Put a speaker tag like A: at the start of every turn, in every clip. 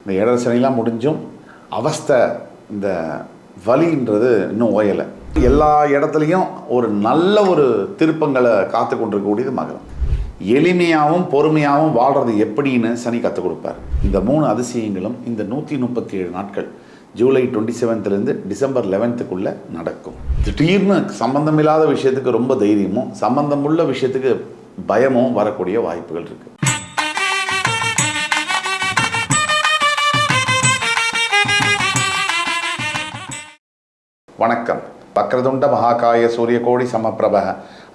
A: இந்த 7.5 சனிலாம் முடிஞ்சும் அவஸ்தை, இந்த வலின்றது இன்னும் ஓயலை. எல்லா இடத்துலையும் ஒரு நல்ல ஒரு திருப்பங்களை காத்து கொண்டிருக்கக்கூடியது மகரம். எளிமையாகவும் பொறுமையாகவும் வாழ்கிறது எப்படின்னு சனி கற்றுக் கொடுப்பார். இந்த 3 அதிசயங்களும் இந்த 137 நாட்கள் ஜூலை 27லேருந்து டிசம்பர் 11க்குள்ளே நடக்கும். திடீர்னு சம்பந்தமில்லாத விஷயத்துக்கு ரொம்ப தைரியமும், சம்பந்தமுள்ள விஷயத்துக்கு பயமும் வரக்கூடிய வாய்ப்புகள் இருக்குது. வணக்கம். வக்ரதுண்ட மகாகாய சூரியகோடி சமப்பிரப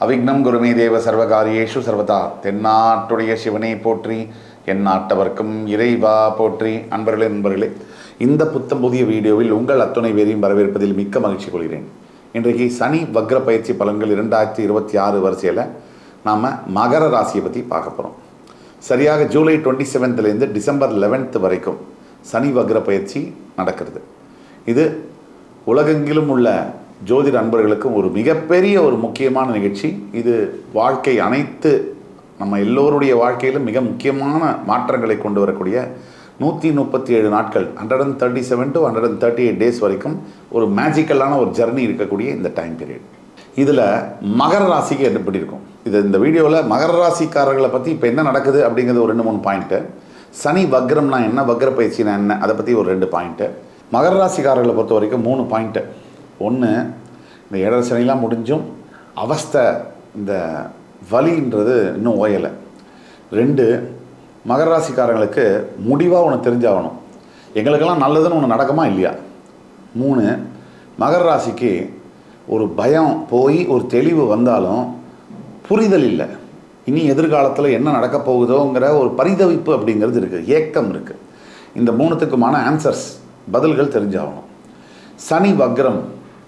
A: அவிக்னம் குருமே தேவ சர்வகாரியேஷு சர்வதா. தென்னாட்டுடைய சிவனை போற்றி, எந்நாட்டவர்க்கும் இறைவா போற்றி. நண்பர்களே, இந்த புத்தம் புதிய வீடியோவில் உங்கள் அத்துணை பேரையும் வரவேற்பதில் மிக்க மகிழ்ச்சி கொள்கிறேன். இன்றைக்கு சனி வக்ர பயிற்சி பலன்கள் 2026 வரிசையில் நாம் மகர ராசியை பற்றி பார்க்க போகிறோம். சரியாக ஜூலை 27லேருந்து டிசம்பர் 11 வரைக்கும் சனி வக்ர பயிற்சி நடக்கிறது. இது உலகெங்கிலும் உள்ள ஜோதிட அன்பர்களுக்கும் ஒரு மிகப்பெரிய ஒரு முக்கியமான நிகழ்ச்சி. இது வாழ்க்கை அனைத்து நம்ம எல்லோருடைய வாழ்க்கையிலும் மிக முக்கியமான மாற்றங்களை கொண்டு வரக்கூடிய 137 நாட்கள், 137 to 138 டேஸ் வரைக்கும் ஒரு மேஜிக்கலான ஒரு ஜர்னி இருக்கக்கூடிய இந்த டைம் பீரியட். இதில் மகர ராசிக்கு எப்படி இருக்கும், இந்த வீடியோவில் மகர ராசிக்காரர்களை பற்றி இப்போ என்ன நடக்குது அப்படிங்கிறது ஒரு 2-3 பாயிண்ட்டு, சனி வக்ரம்னா என்ன, வக்ர பயிற்சினா என்ன, அதை பற்றி ஒரு 2 பாயிண்ட்டு, மகர ராசிக்காரர்களை பொறுத்த வரைக்கும் 3 பாயிண்ட்டு. ஒன்று, இந்த 7.5 சனிலாம் முடிஞ்சும் அவஸ்தை, இந்த வலின்றது இன்னும் ஓயலை. 2, மகர ராசிக்காரங்களுக்கு முடிவாக ஒன்று தெரிஞ்சாகணும், எங்களுக்கெல்லாம் நல்லதுன்னு ஒன்று நடக்குமா இல்லையா. 3, மகர ராசிக்கு ஒரு பயம் போய் ஒரு தெளிவு வந்தாலும் புரிதல் இல்லை, இனி எதிர்காலத்தில் என்ன நடக்க போகுதோங்கிற ஒரு பரிதவிப்பு அப்படிங்கிறது இருக்குது, ஏக்கம் இருக்குது. இந்த 3த்துக்குமான ஆன்சர்ஸ், பதில்கள் தெரிஞ்சாகணும். சனி வக்ரம்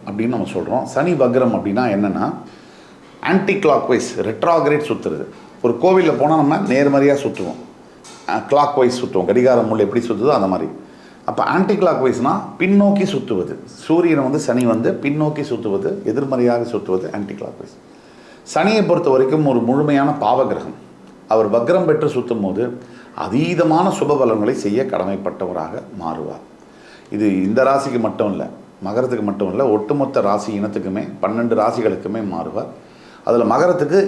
A: அப்படின்னு நம்ம சொல்கிறோம். சனி வக்ரம் அப்படின்னா என்னென்னா, ஆன்டி கிளாக் வைஸ் ரெட்ராகிரேட் சுற்றுறது. ஒரு கோவிலில் போனால் நம்ம நேர்மறையாக சுற்றுவோம், கிளாக் வைஸ் சுற்றுவோம், கடிகார முள் எப்படி சுற்றுதோ அந்த மாதிரி. அப்போ ஆன்டி கிளாக் வைஸ்னால் பின்னோக்கி சுற்றுவது. சூரியனை சனி பின்னோக்கி சுற்றுவது, எதிர்மறையாக சுற்றுவது ஆன்டி கிளாக் வைஸ். சனியை பொறுத்த வரைக்கும் ஒரு முழுமையான பாவகிரகம். அவர் வக்ரம் பெற்று சுற்றும் போது அதீதமான சுப பலன்களை செய்ய கடமைப்பட்டவராக மாறுவார். இது இந்த ராசிக்கு மட்டும் இல்லை, மகரத்துக்கு மட்டும் இல்லை, ஒட்டுமொத்த ராசி இனத்துக்குமே 12 ராசிகளுக்குமே மாறுவார். அதில் மகரத்துக்கு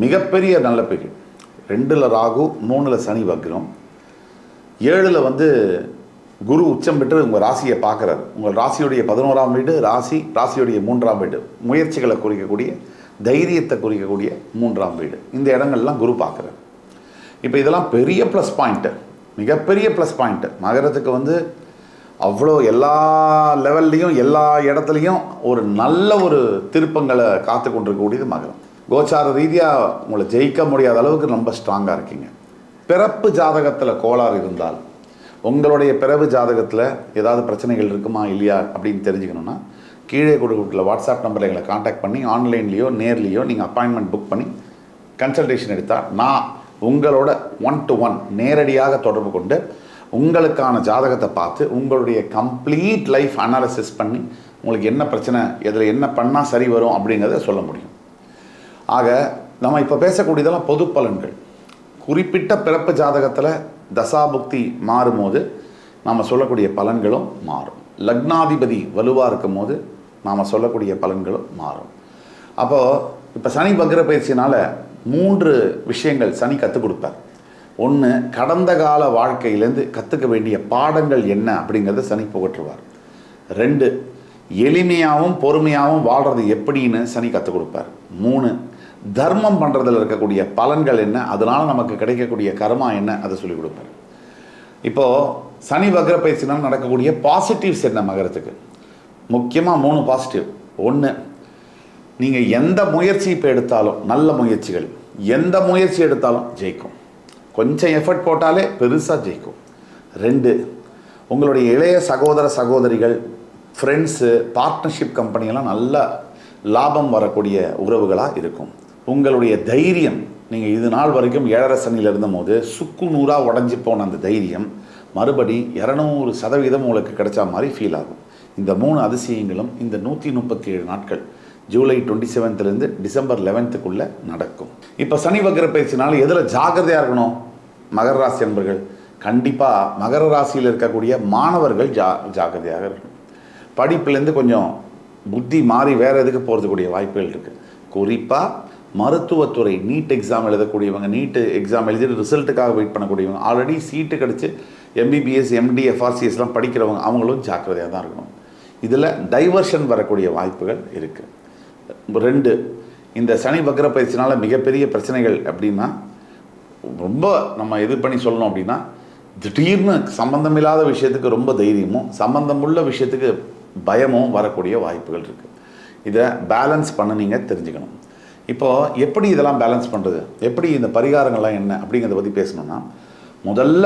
A: மிகப்பெரிய நல்ல பீரியட். 2ல் ராகு, 3ல் சனி வக்ரம், 7ல் குரு உச்சம் பெற்று உங்கள் ராசியை பார்க்குறாரு. உங்கள் ராசியுடைய 11ஆம் வீடு, ராசியுடைய 3ஆம் வீடு, முயற்சிகளை குறிக்கக்கூடிய, தைரியத்தை குறிக்கக்கூடிய 3ஆம் வீடு. இந்த இடங்கள்லாம் குரு பார்க்குறாரு. இப்போ இதெல்லாம் பெரிய ப்ளஸ் பாயிண்ட்டு, மிகப்பெரிய ப்ளஸ் பாயிண்ட்டு. மகரத்துக்கு அவ்வளோ எல்லா லெவல்லையும் எல்லா இடத்துலையும் ஒரு நல்ல ஒரு திருப்பங்களை காத்து கொண்டிருக்கக்கூடியது மகரம். கோச்சார ரீதியாக உங்களை ஜெயிக்க முடியாத அளவுக்கு ரொம்ப ஸ்ட்ராங்காக இருக்கீங்க. பிறப்பு ஜாதகத்தில் கோளாறு இருந்தால், உங்களுடைய பிறப்பு ஜாதகத்தில் ஏதாவது பிரச்சனைகள் இருக்குமா இல்லையா அப்படின்னு தெரிஞ்சுக்கணுன்னா, கீழே கொடுக்கக்கூடிய வாட்ஸ்அப் நம்பரில் எங்களை காண்டாக்ட் பண்ணி ஆன்லைன்லேயோ நேர்லேயோ நீங்கள் அப்பாயின்மெண்ட் புக் பண்ணி கன்சல்டேஷன் எடுத்தால் நான் உங்களோட 1-to-1 நேரடியாக தொடர்பு கொண்டு உங்களுக்கான ஜாதகத்தை பார்த்து உங்களுடைய கம்ப்ளீட் லைஃப் அனாலிசிஸ் பண்ணி உங்களுக்கு என்ன பிரச்சனை, இதில் என்ன பண்ணால் சரி வரும் அப்படிங்கிறத சொல்ல முடியும். ஆக நம்ம இப்போ பேசக்கூடியதெல்லாம் பொது பலன்கள். குறிப்பிட்ட பிறப்பு ஜாதகத்தில் தசாபுக்தி மாறும்போது நாம் சொல்லக்கூடிய பலன்களும் மாறும். லக்னாதிபதி வலுவாக இருக்கும் போது நாம் சொல்லக்கூடிய பலன்களும் மாறும். அப்போது இப்போ சனி வக்ர பயிற்சினால் 3 விஷயங்கள் சனி கற்றுக் கொடுப்பார். 1, கடந்த கால வாழ்க்கையிலேருந்து கற்றுக்க வேண்டிய பாடங்கள் என்ன அப்படிங்கிறத சனி புகற்றுவார். 2, எளிமையாகவும் பொறுமையாகவும் வாழ்கிறது எப்படின்னு சனி கற்றுக் கொடுப்பார். 3, தர்மம் பண்ணுறதுல இருக்கக்கூடிய பலன்கள் என்ன, அதனால் நமக்கு கிடைக்கக்கூடிய கர்மா என்ன, அதை சொல்லிக் கொடுப்பார். இப்போது சனி வக்ர பயிற்சினால் நடக்கக்கூடிய பாசிட்டிவ்ஸ் என்ன மகரத்துக்கு, முக்கியமாக 3 பாசிட்டிவ். 1, நீங்கள் எந்த முயற்சி இப்போ எடுத்தாலும், நல்ல முயற்சிகள் எந்த முயற்சி எடுத்தாலும் ஜெயிக்கும். கொஞ்சம் எஃபர்ட் போட்டாலே பெருசாக ஜெயிக்கும். 2, உங்களுடைய இளைய சகோதர சகோதரிகள், ஃப்ரெண்ட்ஸு, பார்ட்னர்ஷிப் கம்பெனியெல்லாம் நல்ல லாபம் வரக்கூடிய உறவுகளாக இருக்கும். உங்களுடைய தைரியம், நீங்கள் இது நாள் வரைக்கும் 7.5 சனியில் இருந்தபோது சுக்கு நூறாக உடஞ்சி போன அந்த தைரியம் மறுபடி 200% உங்களுக்கு கிடைச்சா மாதிரி ஃபீல் ஆகும். இந்த 3 அதிசயங்களும் இந்த 137 நாட்கள் ஜூலை 27லேருந்து டிசம்பர் 11க்குள்ளே நடக்கும். இப்போ சனி வக்ர பயிற்சினால எதில் ஜாக்கிரதையாக இருக்கணும் மகர ராசி அன்பர்கள், கண்டிப்பாக மகர ராசியில் இருக்கக்கூடிய மாணவர்கள் ஜாக்கிரதையாக இருக்கணும். படிப்புலேருந்து கொஞ்சம் புத்தி மாறி வேறு எதுக்கு போகிறதுக்கூடிய வாய்ப்புகள் இருக்குது. குறிப்பாக மருத்துவத்துறை நீட் எக்ஸாம் எழுதக்கூடியவங்க, நீட்டு எக்ஸாம் எழுதிட்டு ரிசல்ட்டுக்காக வெயிட் பண்ணக்கூடியவங்க, ஆல்ரெடி சீட்டு கிடச்சி எம்பிபிஎஸ் எம்டி எஃப்ஆர்சிஎஸ்லாம் படிக்கிறவங்க, அவங்களும் ஜாக்கிரதையாக தான் இருக்கணும். இதில் டைவர்ஷன் வரக்கூடிய வாய்ப்புகள் இருக்குது. 2, இந்த சனி வக்ர பயிற்சினால் மிகப்பெரிய பிரச்சனைகள் அப்படின்னா, ரொம்ப நம்ம இது பண்ணி சொல்லணும் அப்படின்னா, திடீர்னு சம்பந்தமில்லாத விஷயத்துக்கு ரொம்ப தைரியமும், சம்பந்தமுள்ள விஷயத்துக்கு பயமும் வரக்கூடிய வாய்ப்புகள் இருக்குது. இதை பேலன்ஸ் பண்ண நீங்கள் தெரிஞ்சுக்கணும். இப்போது எப்படி இதெல்லாம் பேலன்ஸ் பண்ணுறது, எப்படி இந்த பரிகாரங்கள்லாம் என்ன அப்படிங்கிறத பற்றி பேசணுன்னா, முதல்ல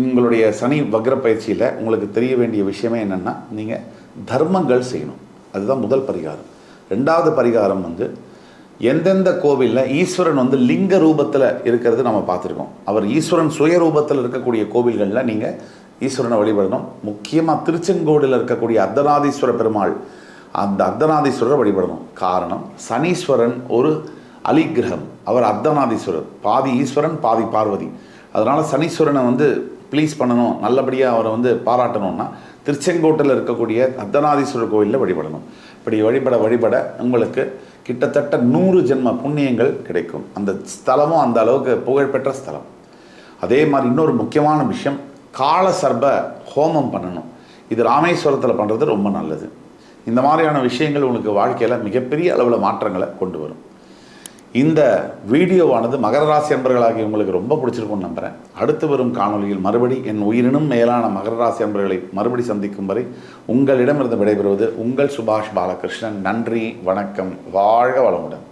A: உங்களுடைய சனி வக்ர பயிற்சியில் உங்களுக்கு தெரிய வேண்டிய விஷயமே என்னென்னா, நீங்கள் தர்மங்கள் செய்யணும். அதுதான் முதல் பரிகாரம். 2வது பரிகாரம் எந்தெந்த கோவிலில் ஈஸ்வரன் லிங்க ரூபத்தில் இருக்கிறது நம்ம பார்த்துருக்கோம். அவர் ஈஸ்வரன் சுய ரூபத்தில் இருக்கக்கூடிய கோவில்களில் நீங்கள் ஈஸ்வரனை வழிபடணும். முக்கியமாக திருச்செங்கோடில் இருக்கக்கூடிய அர்த்தநாதீஸ்வர பெருமாள், அந்த அர்த்தநாதீஸ்வரரை வழிபடணும். காரணம், சனீஸ்வரன் ஒரு அலிகிரகம், அவர் அர்த்தநாதீஸ்வரர், பாதி ஈஸ்வரன் பாதி பார்வதி. அதனால் சனீஸ்வரனை ப்ளீஸ் பண்ணணும், நல்லபடியாக அவரை பாராட்டணும்னா திருச்செங்கோட்டில் இருக்கக்கூடிய அர்த்தநாதீஸ்வரர் கோவிலில் வழிபடணும். இப்படி வழிபட உங்களுக்கு கிட்டத்தட்ட 100 ஜென்ம புண்ணியங்கள் கிடைக்கும். அந்த ஸ்தலமும் அந்த அளவுக்கு புகழ்பெற்ற ஸ்தலம். அதே மாதிரி இன்னொரு முக்கியமான விஷயம், கால சர்ப ஹோமம் பண்ணணும். இது ராமேஸ்வரத்தில் பண்ணுறது ரொம்ப நல்லது. இந்த மாதிரியான விஷயங்கள் உங்களுக்கு வாழ்க்கையில் மிகப்பெரிய அளவில் மாற்றங்களை கொண்டு வரும். இந்த வீடியோவானது மகர ராசி அன்பர்களாகி உங்களுக்கு ரொம்ப பிடிச்சிருக்கும்னு நம்புகிறேன். அடுத்து வரும் காணொலியில் மறுபடி என் உயிரினும் மேலான மகர ராசி அன்பர்களை மறுபடி சந்திக்கும் வரை உங்களிடமிருந்து விடைபெறுவது உங்கள் சுபாஷ் பாலகிருஷ்ணன். நன்றி, வணக்கம், வாழ்க வளமுடன்.